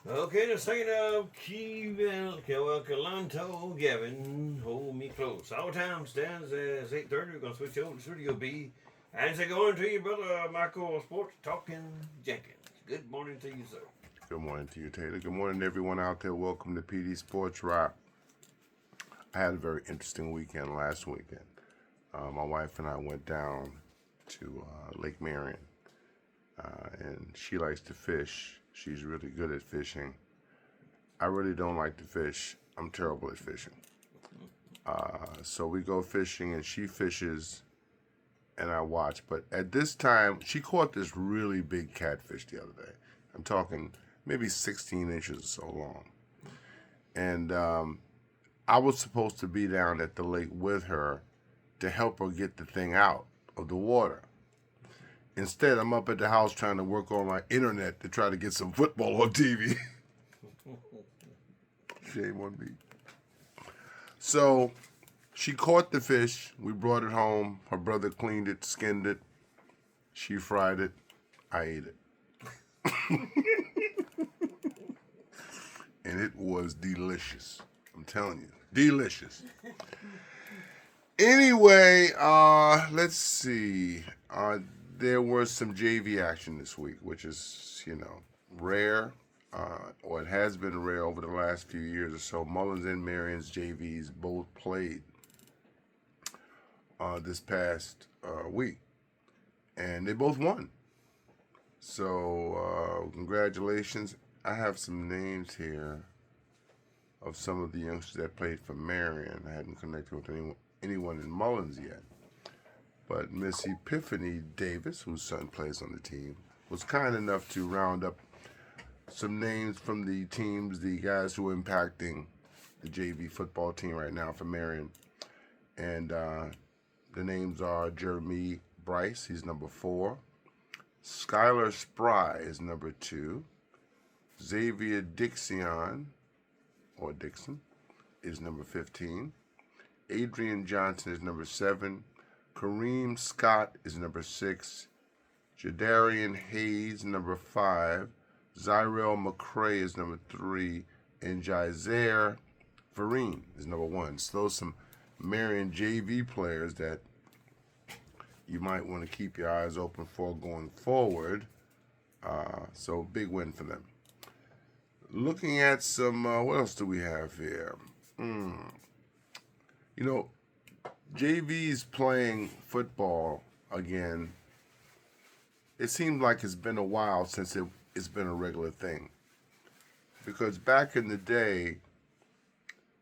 Okay, the second of Calanto Gavin, hold me close. Our time stands as 8:30. We're going to switch over to Studio B and say good morning to you, brother Michael Sports Talking Jenkins. Good morning to you, sir. Good morning to you, Taylor. Good morning, everyone out there. Welcome to PD Sports Rock. I had a very interesting weekend last weekend. My wife and I went down to Lake Marion, and she likes to fish. She's really good at fishing. I really don't like to fish. I'm terrible at fishing. So we go fishing, and she fishes, and I watch. But at this time, she caught this really big catfish the other day. I'm talking maybe 16 inches or so long. And I was supposed to be down at the lake with her to help her get the thing out of the water. Instead, I'm up at the house trying to work on my internet to try to get some football on TV. Shame on me. So she caught the fish. We brought it home. Her brother cleaned it, skinned it. She fried it. I ate it. And it was delicious. I'm telling you, delicious. Anyway, let's see. There was some JV action this week, which is, rare, or it has been rare over the last few years or so. Mullins and Marion's JVs both played this past week, and they both won. So, congratulations. I have some names here of some of the youngsters that played for Marion. I hadn't connected with anyone in Mullins yet. But Miss Epiphany Davis, whose son plays on the team, was kind enough to round up some names from the teams, the guys who are impacting the JV football team right now for Marion. And the names are Jeremy Bryce, he's number 4. Skylar Spry is number 2. Xavier Dixon is number 15. Adrian Johnson is number 7. Kareem Scott is number 6. Jadarian Hayes, number 5. Zyrell McCray is number 3. And Jazair Farine is number 1. So those are some Marion JV players that you might want to keep your eyes open for going forward. So big win for them. Looking at some, what else do we have here? JV's playing football again. It seems like it's been a while since it's been a regular thing. Because back in the day,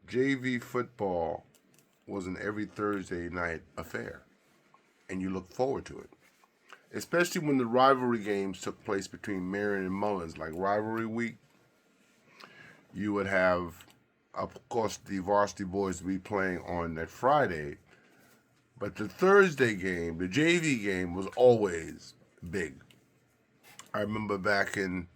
JV football was an every Thursday night affair. And you look forward to it. Especially when the rivalry games took place between Marion and Mullins, like rivalry week. You would have, of course, the varsity boys be playing on that Friday. But the Thursday game, the JV game, was always big. I remember back in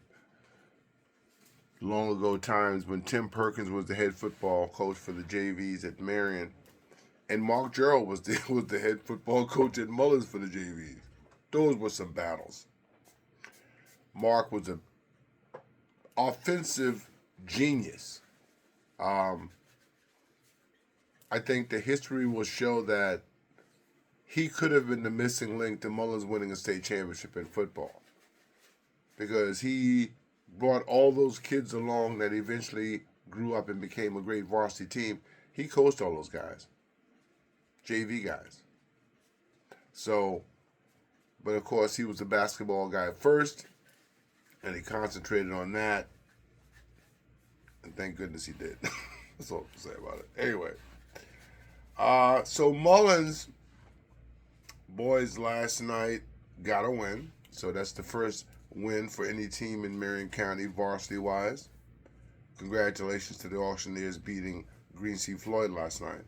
long ago times when Tim Perkins was the head football coach for the JVs at Marion, and Mark Gerald was the head football coach at Mullins for the JVs. Those were some battles. Mark was an offensive genius. I think the history will show that he could have been the missing link to Mullins winning a state championship in football. Because he brought all those kids along that eventually grew up and became a great varsity team. He coached all those guys. JV guys. So, but of course he was a basketball guy first, and he concentrated on that. And thank goodness he did. That's all I can say about it. Anyway. So Mullins boys last night got a win. So that's the first win for any team in Marion County varsity-wise. Congratulations to the Auctioneers beating Green Sea Floyd last night.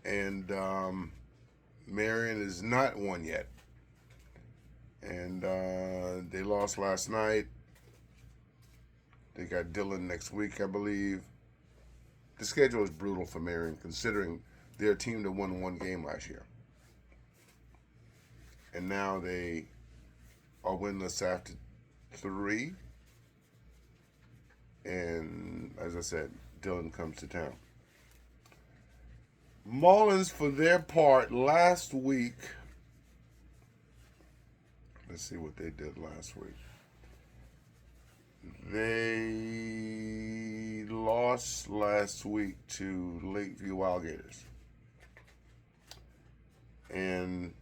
And Marion is not won yet. And they lost last night. They got Dillon next week, I believe. The schedule is brutal for Marion, considering they're a team that won one game last year. And now they are winless after 3. and as I said, Dillon comes to town. Mullins, for their part, last week. Let's see what they did last week. They lost last week to Lakeview Alligators. And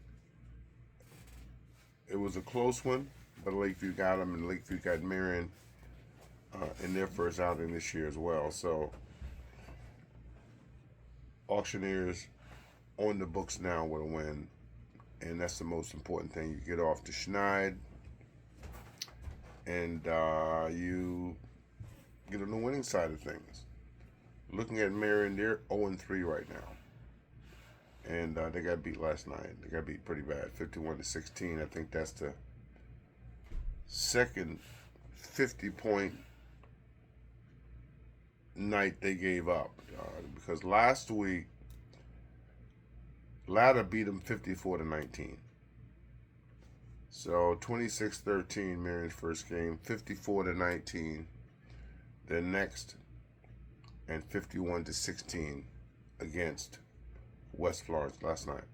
it was a close one, but Lakeview got them, and Lakeview got Marion in their first outing this year as well. So, Auctioneers on the books now with a win, and that's the most important thing. You get off to Schneid, and you get on the winning side of things. Looking at Marion, they're 0-3 right now. And they got beat last night. They got beat pretty bad, 51-16. I think that's the second 50-point night they gave up. Because last week, Latta beat them 54-19. So 26-13, Marion's first game, 54-19 their next, and 51-16 against West Florence last night.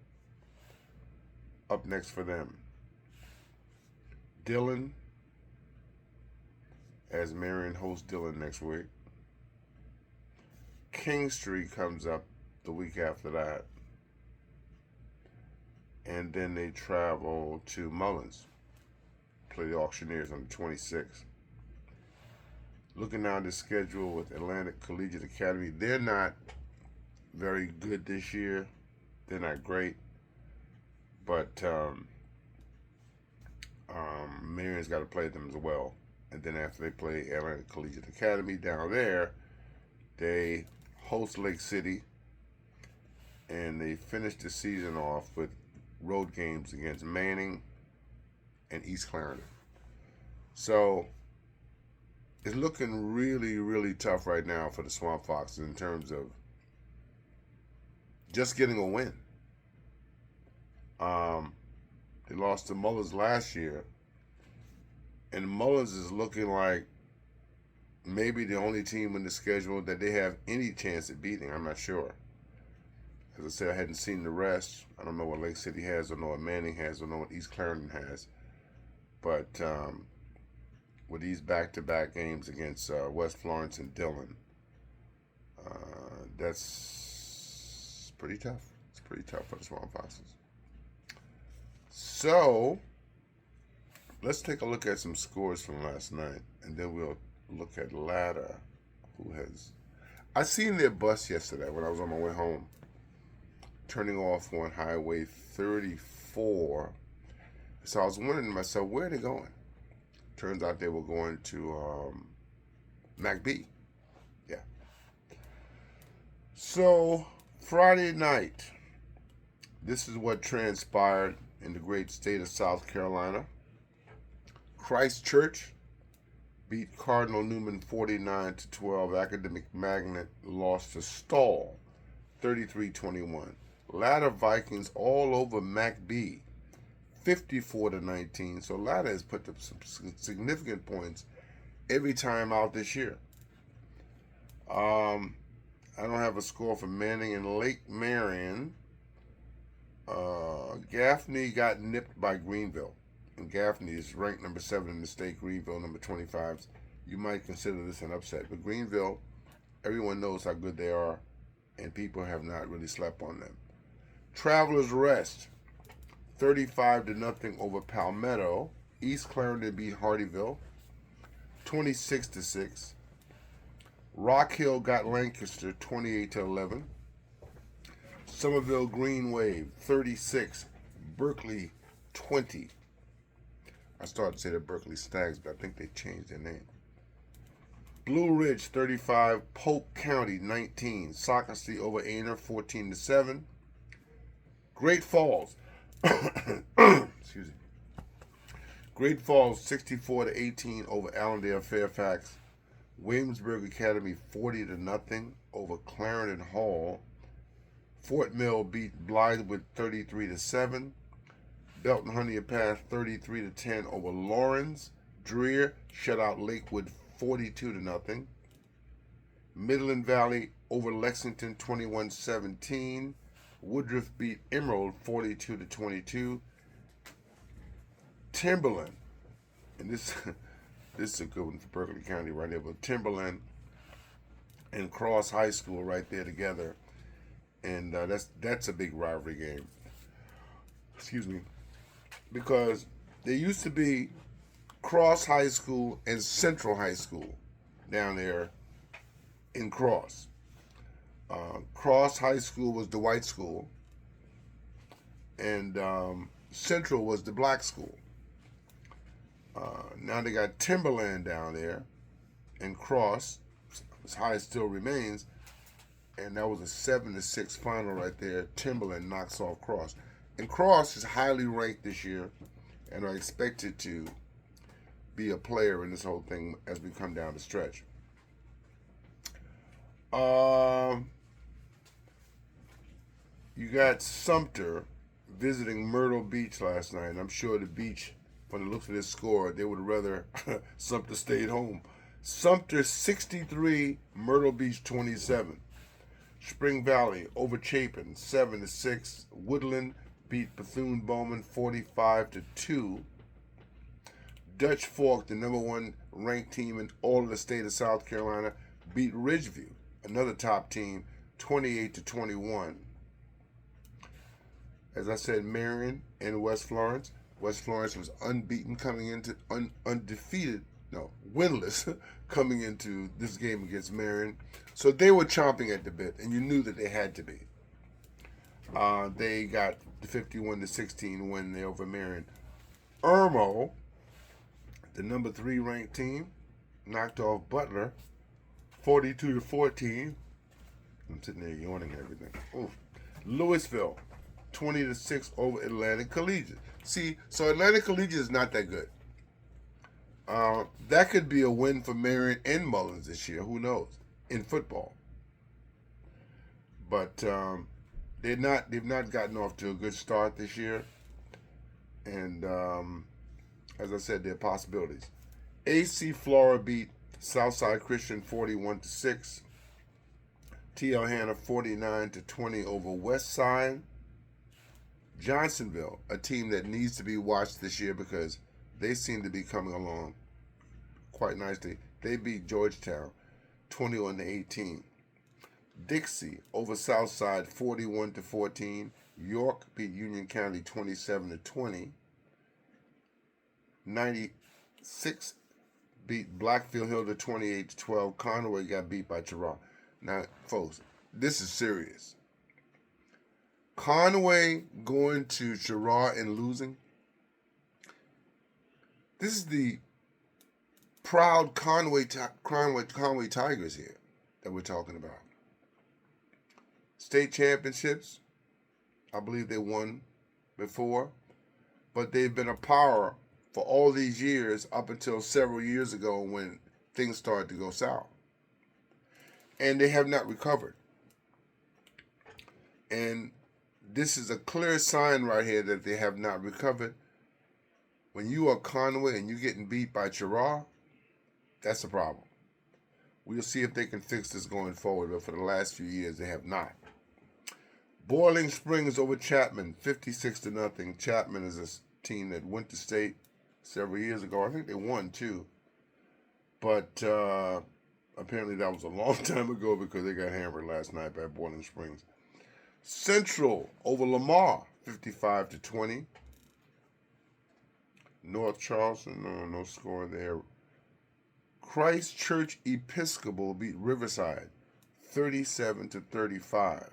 Up next for them, Dillon, as Marion hosts Dillon next week. Kingstree comes up the week after that. And then they travel to Mullins, play the Auctioneers on the 26th. Looking down the schedule with Atlantic Collegiate Academy, they're not very good this year. They're not great. But Marion's got to play them as well. And then after they play Atlantic Collegiate Academy down there, they host Lake City. And they finish the season off with road games against Manning and East Clarendon. So it's looking really, really tough right now for the Swamp Foxes in terms of just getting a win. They lost to Mullins last year, and Mullins is looking like maybe the only team in the schedule that they have any chance at beating. I'm not sure. As I said, I hadn't seen the rest. I don't know what Lake City has, I don't know what Manning has, I don't know what East Clarendon has. But with these back-to-back games against West Florence and Dillon, that's pretty tough. It's pretty tough for the Swamp Foxes. So, let's take a look at some scores from last night, and then we'll look at Latta, who has... I seen their bus yesterday when I was on my way home, turning off on Highway 34. So I was wondering to myself, where are they going? Turns out they were going to MacB. Yeah. So, Friday night, this is what transpired in the great state of South Carolina. Christ Church beat Cardinal Newman 49-12. Academic Magnet lost to Stall 33-21. Latta Vikings all over MacB 54-19. So Latta has put up some significant points every time out this year. I don't have a score for Manning and Lake Marion. Gaffney got nipped by Greenville. And Gaffney is ranked number 7 in the state. Greenville number 25. You might consider this an upset. But Greenville, everyone knows how good they are, and people have not really slept on them. Travelers Rest 35-0 over Palmetto. East Clarendon beat Hardyville 26-6. Rock Hill got Lancaster 28-11. Somerville Green Wave 36. Berkeley 20. I started to say the Berkeley Stags, but I think they changed their name. Blue Ridge 35. Polk County 19. Socastee over Aner 14-7. Great Falls. Excuse me. Great Falls 64-18 over Allendale Fairfax. Williamsburg Academy 40-0 over Clarendon Hall. Fort Mill beat Blythewood 33-7. Belton Honea Pass 33-10 over Lawrence. Dreer shut out Lakewood 42-0. Midland Valley over Lexington 21-17. Woodruff beat Emerald 42-22. Timberland, and this this is a good one for Berkeley County right there, but Timberland and Cross High School right there together, and that's a big rivalry game. Excuse me, because there used to be Cross High School and Central High School down there in Cross. Cross High School was the white school, and Central was the black school. Now they got Timberland down there, and Cross, as high as still remains, and that was a 7-6 final right there. Timberland knocks off Cross, and Cross is highly ranked this year, and are expected to be a player in this whole thing as we come down the stretch. You got Sumter visiting Myrtle Beach last night, and I'm sure the Beach, from the looks of this score, they would rather Sumter stayed home. Sumter 63, Myrtle Beach 27. Spring Valley over Chapin 7-6. Woodland beat Bethune-Bowman 45-2. Dutch Fork, the number one ranked team in all of the state of South Carolina, beat Ridgeview, another top team, 28-21. As I said, Marion and West Florence. West Florence was unbeaten coming into winless coming into this game against Marion. So they were chomping at the bit, and you knew that they had to be. They got the 51-16 win there over Marion. Irmo, the number 3 ranked team, knocked off Butler 42-14. I'm sitting there yawning and everything. Oof. Louisville 20-6 over Atlantic Collegiate. See, so Atlantic Collegiate is not that good. That could be a win for Marion and Mullins this year. Who knows? In football. But they've not gotten off to a good start this year. And as I said, there are possibilities. AC Flora beat Southside Christian 41-6. TL Hanna 49-20 over Westside. Johnsonville, a team that needs to be watched this year because they seem to be coming along quite nicely. They beat Georgetown 21-18. Dixie over Southside 41-14. York beat Union County 27-20. 96 beat Blackfield Hill to 28-12. Conway got beat by Cheraw. Now, folks, this is serious. Conway going to Cheraw and losing. This is the proud Conway Tigers here that we're talking about. State championships, I believe they won before, but they've been a power for all these years up until several years ago when things started to go south. And they have not recovered. And this is a clear sign right here that they have not recovered. When you are Conway and you're getting beat by Cheraw, that's a problem. We'll see if they can fix this going forward, but for the last few years, they have not. Boiling Springs over Chapman, 56-0. Chapman is a team that went to state several years ago. I think they won, too. But apparently that was a long time ago because they got hammered last night by Boiling Springs. Central over Lamar, 55-20. North Charleston, no score there. Christ Church Episcopal beat Riverside, 37-35.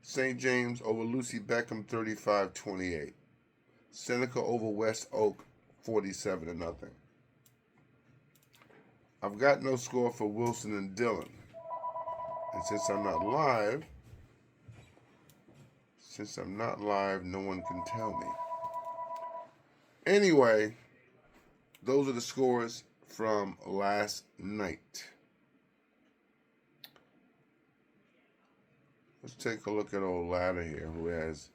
St. James over Lucy Beckham, 35-28. Seneca over West Oak, 47-0. I've got no score for Wilson and Dillon. And since I'm not live, no one can tell me. Anyway, those are the scores from last night. Let's take a look at old Ladder here, who has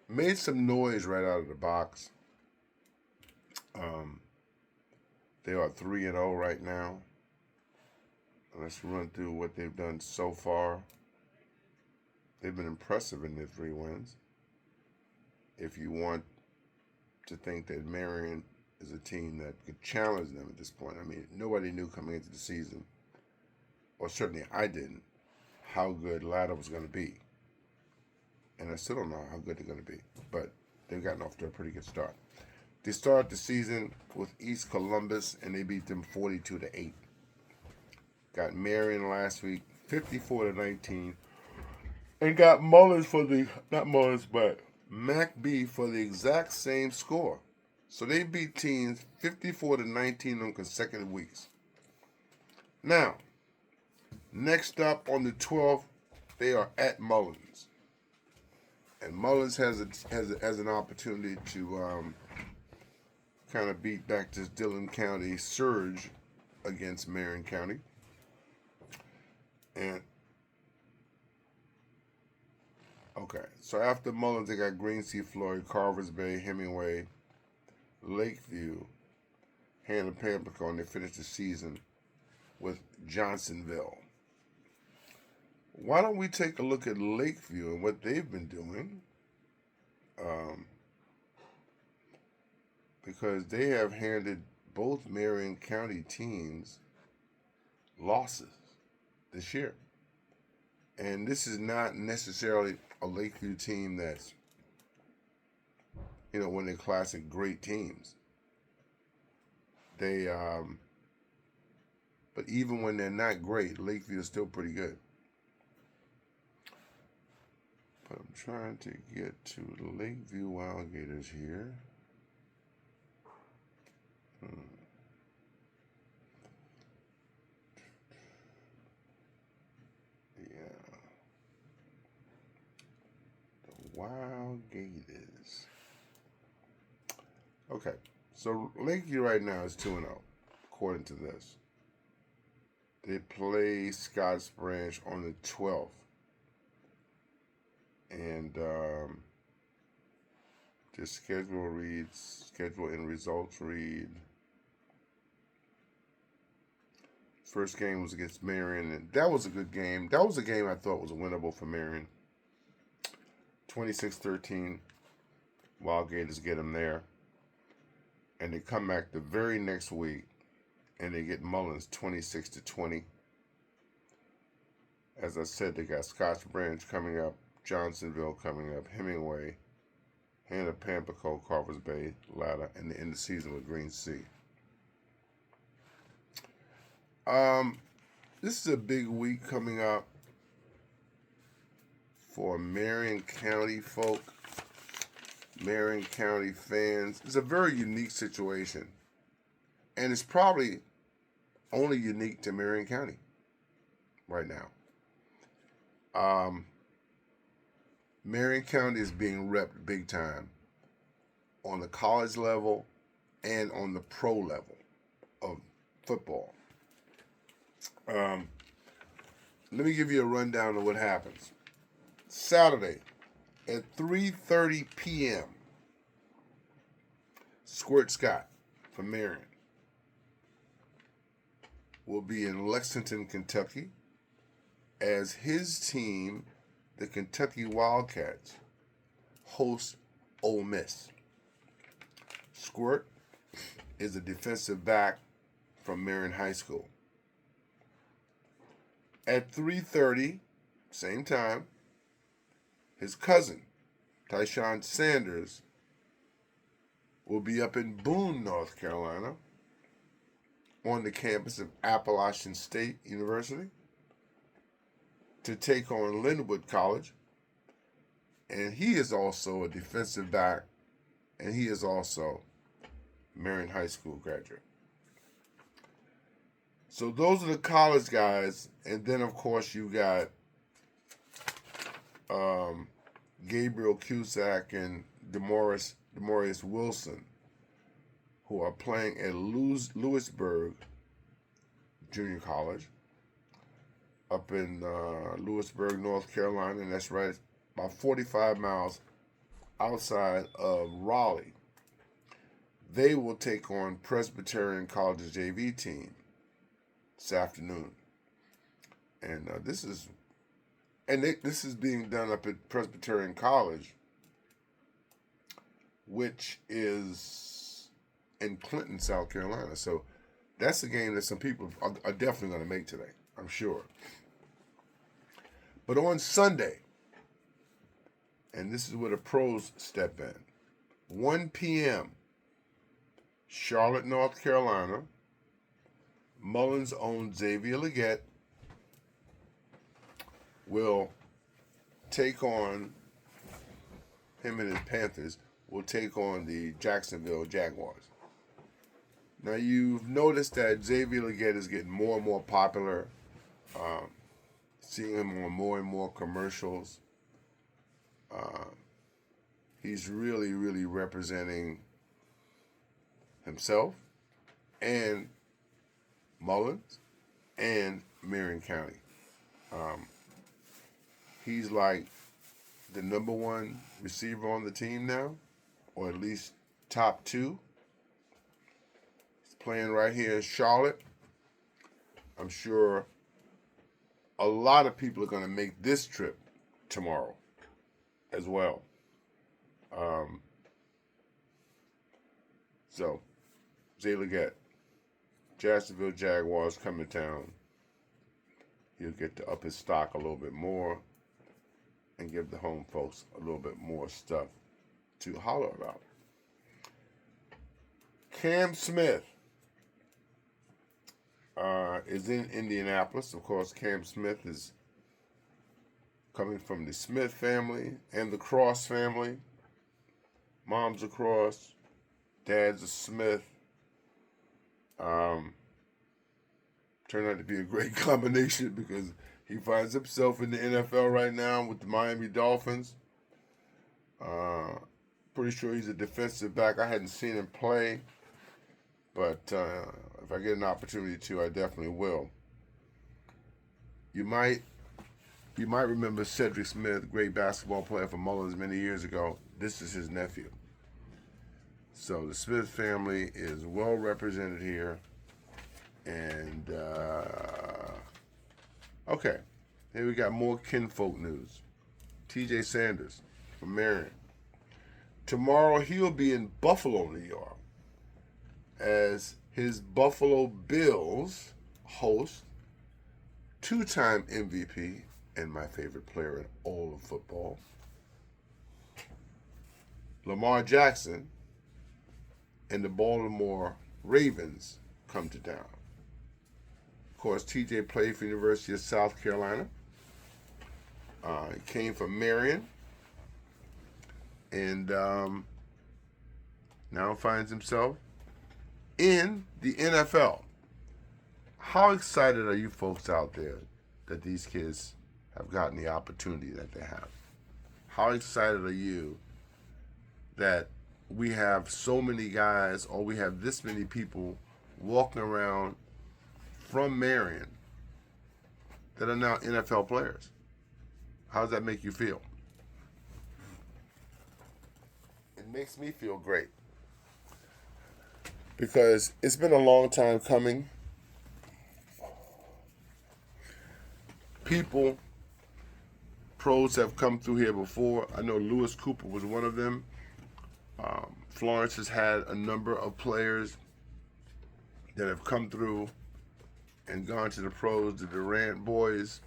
made some noise right out of the box. They are 3-0 right now. Let's run through what they've done so far. They've been impressive in their 3 wins. If you want to think that Marion is a team that could challenge them at this point, I mean, nobody knew coming into the season, or certainly I didn't, how good Latta was going to be. And I still don't know how good they're going to be, but they've gotten off to a pretty good start. They started the season with East Columbus, and they beat them 42-8. Got Marion last week, 54-19, and got Mullins but MacB for the exact same score. So they beat teams 54-19 on consecutive weeks. Now, next up on the 12th, they are at Mullins, and Mullins has an opportunity to kind of beat back this Dillon County surge against Marion County. And okay, so after Mullins, they got Green Sea Floyd, Carvers Bay, Hemingway, Lakeview, Hannah Pamplico, and they finished the season with Johnsonville. Why don't we take a look at Lakeview and what they've been doing? Because they have handed both Marion County teams losses this year. And this is not necessarily a Lakeview team that's, one of the classic great teams. But even when they're not great, Lakeview is still pretty good. But I'm trying to get to the Lakeview Wildgators here. Wildgators. Okay, so Lakeview right now is 2-0, according to this. They play Scotts Branch on the 12th. And the schedule and results read. First game was against Marion, and that was a good game. That was a game I thought was winnable for Marion. 26-13, Wildgators get them there. And they come back the very next week, and they get Mullins 26-20. As I said, they got Scotts Branch coming up, Johnsonville coming up, Hemingway, Hannah Pamplico, Carvers Bay, Latta, and the end of the season with Green Sea. This is a big week coming up for Marion County folk, Marion County fans. It's a very unique situation, and it's probably only unique to Marion County right now. Marion County is being repped big time on the college level and on the pro level of football. Let me give you a rundown of what happens. Saturday at 3:30 p.m., Squirt Scott from Marion will be in Lexington, Kentucky, as his team, the Kentucky Wildcats, host Ole Miss. Squirt is a defensive back from Marion High School. At 3:30, same time, his cousin, Tyshawn Sanders, will be up in Boone, North Carolina, on the campus of Appalachian State University to take on Linwood College. And he is also a defensive back, and he is also Marion High School graduate. So those are the college guys, and then of course you got Gabriel Cusack and Demorius Wilson, who are playing at Lewisburg Junior College up in Lewisburg, North Carolina, and that's right about 45 miles outside of Raleigh. they will take on Presbyterian College's JV team this afternoon. And this is being done up at Presbyterian College, which is in Clinton, South Carolina. So that's a game that some people are definitely going to make today, I'm sure. But on Sunday, and this is where the pros step in, 1 p.m., Charlotte, North Carolina, Mullins' own Xavier Legette will take on, him and his Panthers, will take on the Jacksonville Jaguars. Now, you've noticed that Xavier Legette is getting more and more popular. Seeing him on more and more commercials. He's really, really representing himself and Mullins and Marion County. He's like the number one receiver on the team now, or at least top two. He's playing right here in Charlotte. I'm sure a lot of people are going to make this trip tomorrow as well. So, Zay Legette, Jacksonville Jaguars coming to town. He'll get to up his stock a little bit more and give the home folks a little bit more stuff to holler about. Cam Smith is in Indianapolis. Of course, Cam Smith is coming from the Smith family and the Cross family. Mom's a Cross, dad's a Smith. Turned out to be a great combination because he finds himself in the NFL right now with the Miami Dolphins. Pretty sure he's a defensive back. I hadn't seen him play, but if I get an opportunity to, I definitely will. You might remember Cedric Smith, great basketball player for Mullins many years ago. This is his nephew. So the Smith family is well represented here. And, okay, here we got more kinfolk news. TJ Sanders from Marion. Tomorrow he'll be in Buffalo, New York, as his Buffalo Bills host two-time MVP and my favorite player in all of football, Lamar Jackson, and the Baltimore Ravens come to town. Of course, TJ played for the University of South Carolina. He came from Marion. And now finds himself in the NFL. How excited are you folks out there that these kids have gotten the opportunity that they have? How excited are you that we have so many guys, or we have this many people walking around from Marion that are now NFL players? How does that make you feel? It makes me feel great, because it's been a long time coming. Pros have come through here before. I know Lewis Cooper was one of them. Florence has had a number of players that have come through and gone to the pros, the Durant boys,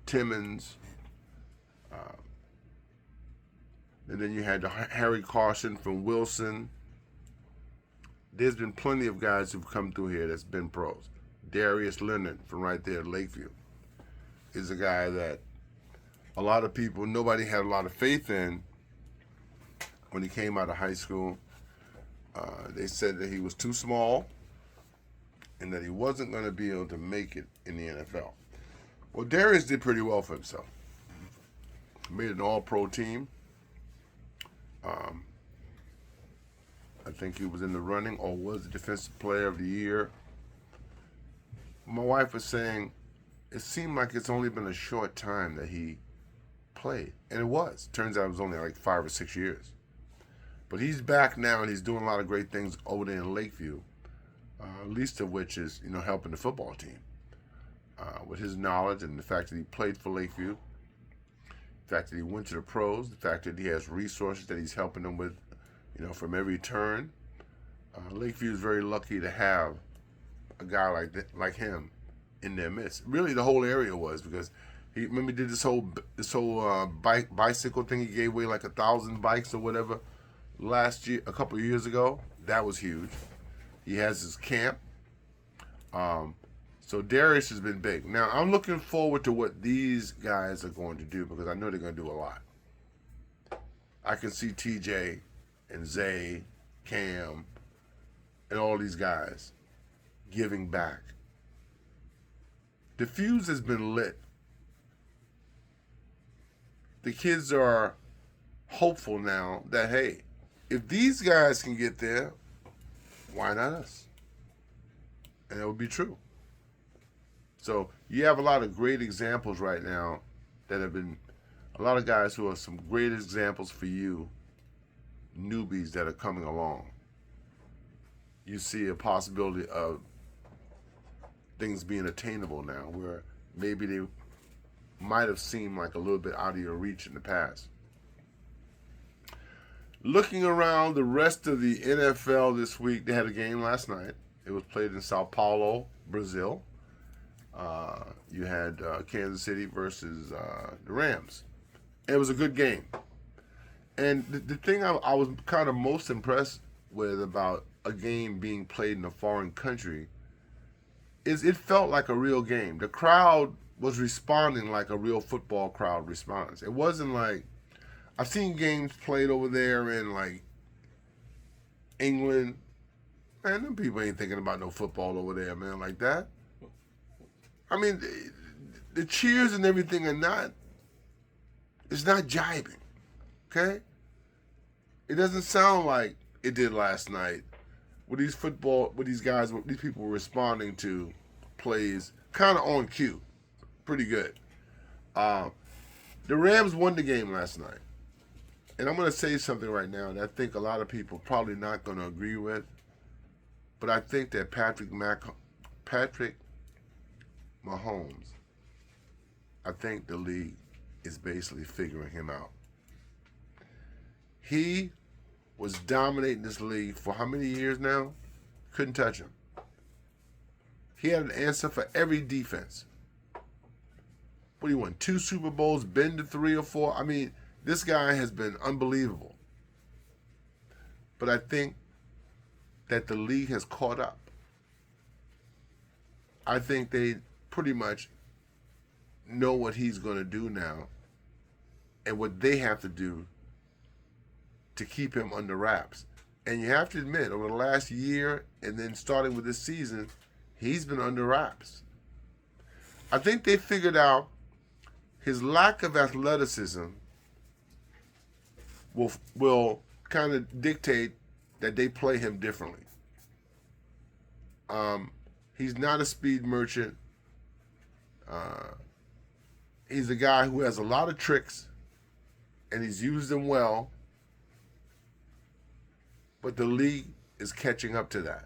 Timmons, and then you had Harry Carson from Wilson. There's been plenty of guys who've come through here that's been pros. Darius Leonard from right there at Lakeview is a guy that a lot of people, nobody had a lot of faith in when he came out of high school. They said that he was too small and that he wasn't going to be able to make it in the NFL. Well, Darius did pretty well for himself. Made an all-pro team. I think he was in the running, or was the defensive player of the year. My wife was saying it seemed like it's only been a short time that he played. And it was. Turns out it was only like 5 or 6 years. But he's back now, and he's doing a lot of great things over there in Lakeview, least of which is, helping the football team. With his knowledge and the fact that he played for Lakeview, the fact that he went to the pros, the fact that he has resources that he's helping them with, from every turn. Lakeview is very lucky to have a guy like him in their midst. Really, the whole area was, because he did this whole bicycle thing. He gave away like 1,000 bikes or whatever last year, a couple of years ago. That was huge. He has his camp. So Darius has been big. Now I'm looking forward to what these guys are going to do, because I know they're going to do a lot. I can see TJ and Zay, Cam, and all these guys giving back. The fuse has been lit. The kids are hopeful now that, hey, if these guys can get there, why not us? And that would be true. So you have a lot of great examples right now that have been, a lot of guys who are some great examples for you, newbies that are coming along. You see a possibility of things being attainable now, where maybe they might have seemed like a little bit out of your reach in the past. Looking around the rest of the NFL this week, they had a game last night. It was played in Sao Paulo, Brazil. You had Kansas City versus the Rams. It was a good game. And the thing I was kind of most impressed with about a game being played in a foreign country is it felt like a real game. The crowd was responding like a real football crowd responds. It wasn't like, I've seen games played over there in like England. Man, them people ain't thinking about no football over there, man, like that. I mean, the cheers and everything are not, it's not jibing, okay? It doesn't sound like it did last night with these people responding to plays kind of on cue. Pretty good. The Rams won the game last night. And I'm going to say something right now that I think a lot of people are probably not going to agree with. But I think that Patrick Mahomes, I think the league is basically figuring him out. He was dominating this league for how many years now? Couldn't touch him. He had an answer for every defense. What do you want? 2 Super Bowls, been to 3 or 4? I mean, this guy has been unbelievable. But I think that the league has caught up. I think they pretty much know what he's going to do now and what they have to do to keep him under wraps. And you have to admit, over the last year and then starting with this season, he's been under wraps. I think they figured out his lack of athleticism will kind of dictate that they play him differently. He's not a speed merchant. He's a guy who has a lot of tricks, and he's used them well, but the league is catching up to that.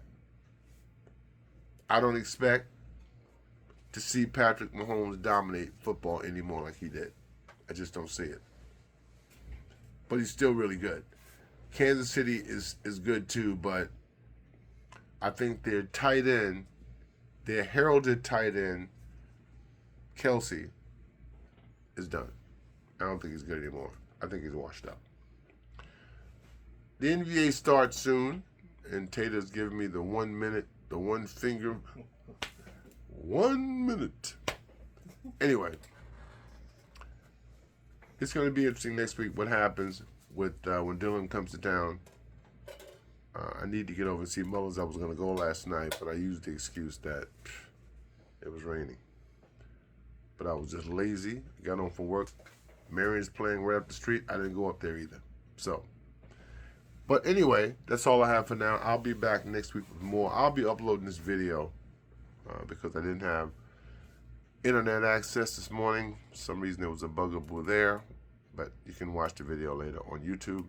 I don't expect to see Patrick Mahomes dominate football anymore like he did. I just don't see it. But he's still really good. Kansas City is good too, but I think their tight end, their heralded tight end, Kelsey, is done. I don't think he's good anymore. I think he's washed up. The NBA starts soon, and Tater's giving me the 1 minute, the one finger, 1 minute. Anyway, it's going to be interesting next week what happens with when Dylan comes to town. I need to get over and see Mullins. I was going to go last night, but I used the excuse that it was raining. But I was just lazy. Got home from work. Marion's playing right up the street. I didn't go up there either. So, but anyway, that's all I have for now. I'll be back next week with more. I'll be uploading this video because I didn't have internet access this morning. For some reason there was a bugaboo there, but you can watch the video later on YouTube.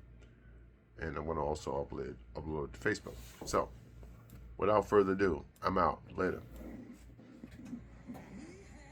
and I'm going to also upload it to Facebook. So, without further ado, I'm out. Later.